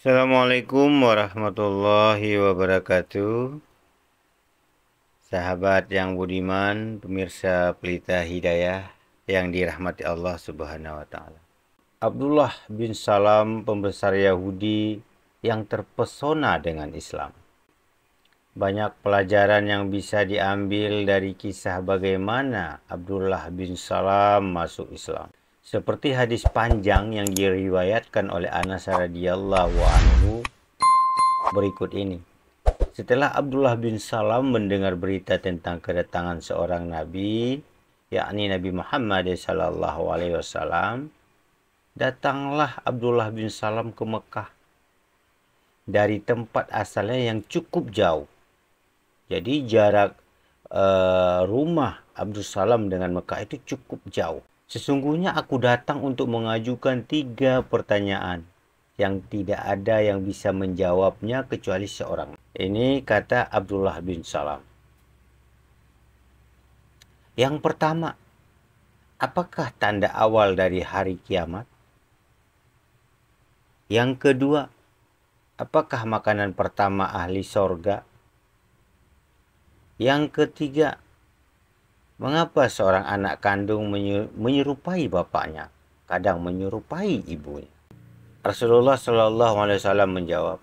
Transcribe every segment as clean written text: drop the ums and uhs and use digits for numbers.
Assalamualaikum warahmatullahi wabarakatuh. Sahabat yang budiman, pemirsa Pelita Hidayah yang dirahmati Allah Subhanahu wa taala. Abdullah bin Salam, pembesar Yahudi yang terpesona dengan Islam. Banyak pelajaran yang bisa diambil dari kisah bagaimana Abdullah bin Salam masuk Islam. Seperti hadis panjang yang diriwayatkan oleh Anas radhiyallahu anhu berikut ini. Setelah Abdullah bin Salam mendengar berita tentang kedatangan seorang nabi, yakni Nabi Muhammad SAW, datanglah Abdullah bin Salam ke Mekah dari tempat asalnya yang cukup jauh. Jadi jarak rumah Abdul Salam dengan Mekah itu cukup jauh. Sesungguhnya aku datang untuk mengajukan 3 pertanyaan yang tidak ada yang bisa menjawabnya kecuali seorang. Ini kata Abdullah bin Salam. Yang pertama, apakah tanda awal dari hari kiamat? Yang kedua, apakah makanan pertama ahli sorga? Yang ketiga, mengapa seorang anak kandung menyerupai bapaknya, kadang menyerupai ibunya? Rasulullah SAW menjawab,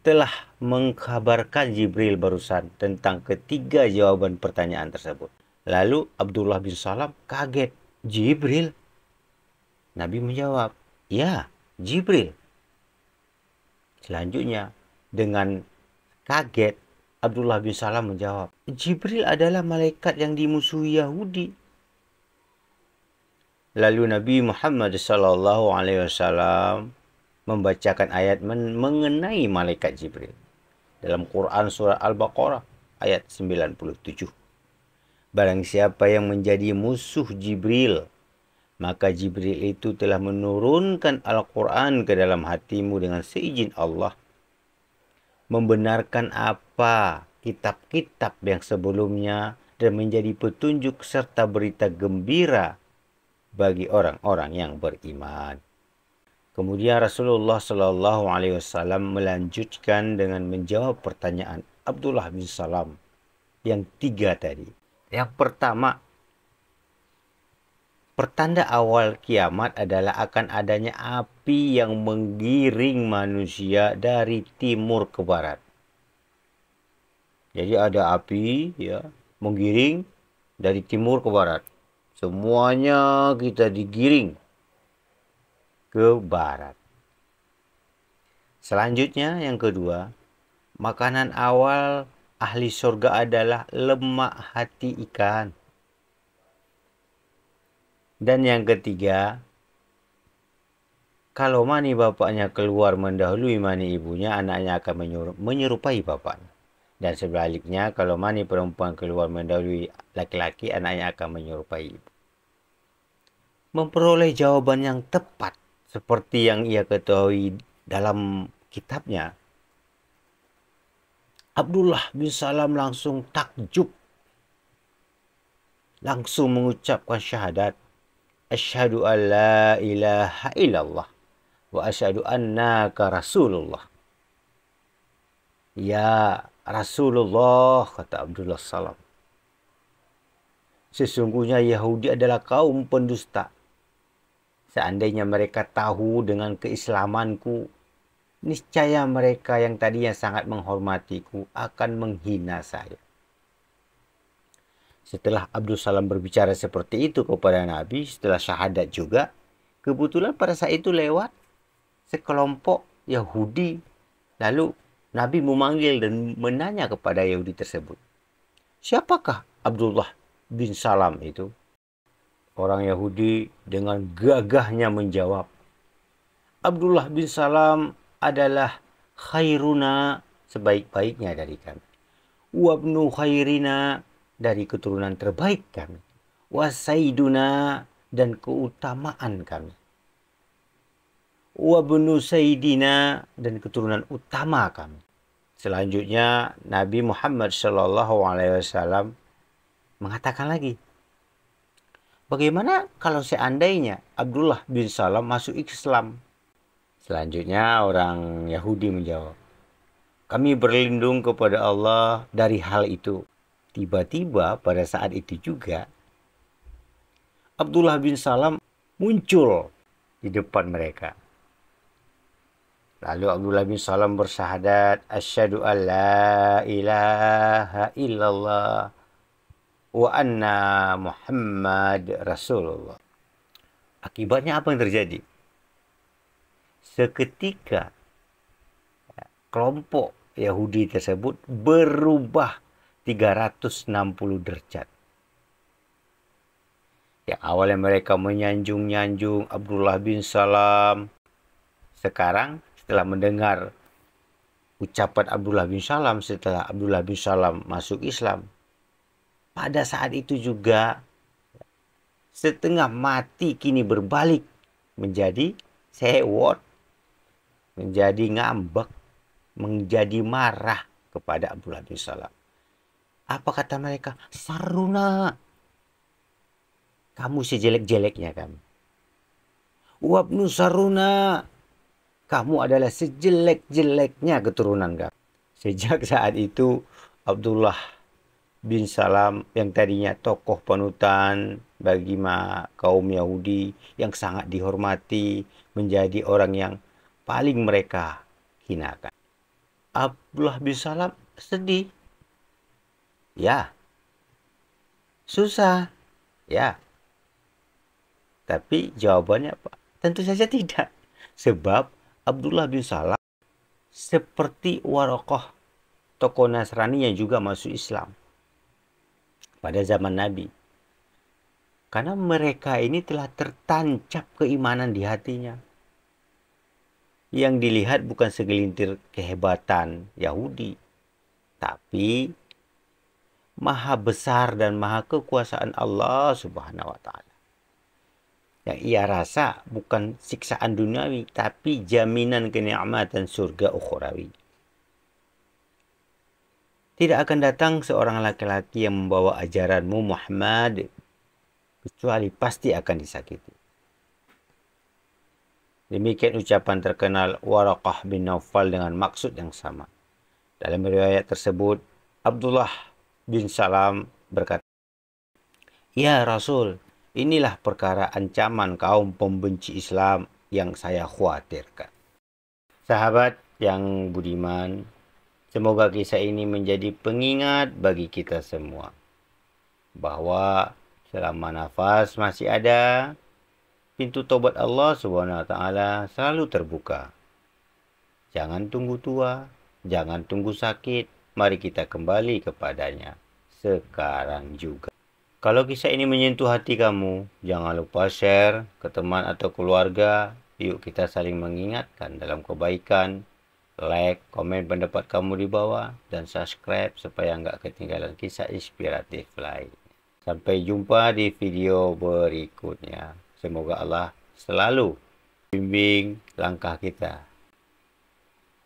telah mengkabarkan Jibril barusan tentang ketiga jawaban pertanyaan tersebut. Lalu Abdullah bin Salam kaget. Jibril? Nabi menjawab, ya, Jibril. Selanjutnya, dengan kaget, Abdullah bin Salam menjawab, Jibril adalah malaikat yang dimusuhi Yahudi. Lalu Nabi Muhammad SAW membacakan ayat mengenai malaikat Jibril dalam Quran surah Al-Baqarah ayat 97. Barang siapa yang menjadi musuh Jibril, maka Jibril itu telah menurunkan Al-Quran ke dalam hatimu dengan seizin Allah, membenarkan apa kitab-kitab yang sebelumnya dan menjadi petunjuk serta berita gembira bagi orang-orang yang beriman. Kemudian Rasulullah SAW melanjutkan dengan menjawab pertanyaan Abdullah bin Salam yang 3 tadi. Yang pertama, pertanda awal kiamat adalah akan adanya api yang menggiring manusia dari timur ke barat. Jadi ada api ya menggiring dari timur ke barat. Semuanya kita digiring ke barat. Selanjutnya yang kedua, makanan awal ahli surga adalah lemak hati ikan. Dan yang ketiga, kalau mani bapaknya keluar mendahului mani ibunya, anaknya akan menyerupai bapaknya. Dan sebaliknya, kalau mani perempuan keluar mendahului laki-laki, anaknya akan menyerupai ibu. Memperoleh jawaban yang tepat seperti yang ia ketahui dalam kitabnya, Abdullah bin Salam langsung takjub, langsung mengucapkan syahadat, asyhadu an la ilaha illallah wa asyhadu annaka rasulullah. Ya Rasulullah, kata Abdullah Salam, sesungguhnya Yahudi adalah kaum pendusta. Seandainya mereka tahu dengan keislamanku, niscaya mereka yang tadinya sangat menghormatiku akan menghina saya. Setelah Abdul Salam berbicara seperti itu kepada Nabi, setelah syahadat juga, kebetulan pada saat itu lewat sekelompok Yahudi. Lalu Nabi memanggil dan menanya kepada Yahudi tersebut, siapakah Abdullah bin Salam itu? Orang Yahudi dengan gagahnya menjawab, Abdullah bin Salam adalah khairuna, sebaik-baiknya dari kami. Wabnu khairina, dari keturunan terbaik kami. Wasaiduna, dan keutamaan kami. Wabnu saidina, dan keturunan utama kami. Selanjutnya Nabi Muhammad SAW mengatakan lagi, bagaimana kalau seandainya Abdullah bin Salam masuk Islam? Selanjutnya orang Yahudi menjawab, kami berlindung kepada Allah dari hal itu. Tiba-tiba pada saat itu juga Abdullah bin Salam muncul di depan mereka. Lalu Abdullah bin Salam bersyahadat, asyhadu an la ilaha illallah wa anna Muhammad Rasulullah. Akibatnya apa yang terjadi? Seketika kelompok Yahudi tersebut berubah 360 derajat. Yang awalnya mereka menyanjung-nyanjung Abdullah bin Salam, sekarang setelah mendengar ucapan Abdullah bin Salam, setelah Abdullah bin Salam masuk Islam, pada saat itu juga setengah mati kini berbalik menjadi sewot, menjadi ngambek, menjadi marah kepada Abdullah bin Salam. Apa kata mereka? Saruna, kamu sejelek-jeleknya kami. Wabnu saruna, kamu adalah sejelek-jeleknya keturunan kami. Sejak saat itu, Abdullah bin Salam yang tadinya tokoh panutan bagi kaum Yahudi yang sangat dihormati, menjadi orang yang paling mereka hinakan. Abdullah bin Salam sedih. Ya. Susah. Ya. Tapi jawabannya apa? Tentu saja tidak. Sebab Abdullah bin Salam seperti Waraqah, tokoh Nasrani yang juga masuk Islam pada zaman Nabi. Karena mereka ini telah tertancap keimanan di hatinya. Yang dilihat bukan segelintir kehebatan Yahudi, tapi maha besar dan maha kekuasaan Allah Subhanahu wa Ta'ala. Yang ia rasa bukan siksaan duniawi, tapi jaminan kenikmatan surga ukhrawi. Tidak akan datang seorang laki-laki yang membawa ajaranmu Muhammad, kecuali pasti akan disakiti. Demikian ucapan terkenal Waraqah bin Naufal dengan maksud yang sama. Dalam riwayat tersebut, Abdullah bin Salam berkata, ya Rasul, inilah perkara ancaman kaum pembenci Islam yang saya khawatirkan. Sahabat yang budiman, semoga kisah ini menjadi pengingat bagi kita semua bahwa selama nafas masih ada, pintu tobat Allah Subhanahu wa Ta'ala selalu terbuka. Jangan tunggu tua, jangan tunggu sakit, mari kita kembali kepadanya sekarang juga. Kalau kisah ini menyentuh hati kamu, jangan lupa share ke teman atau keluarga. Yuk kita saling mengingatkan dalam kebaikan. Like, komen pendapat kamu di bawah, dan subscribe supaya nggak ketinggalan kisah inspiratif lain. Sampai jumpa di video berikutnya. Semoga Allah selalu bimbing langkah kita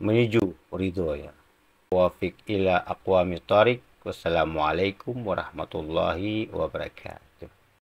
menuju ridhonya. Wafiq ila aqwamit thariq. Wassalamualaikum warahmatullahi wabarakatuh.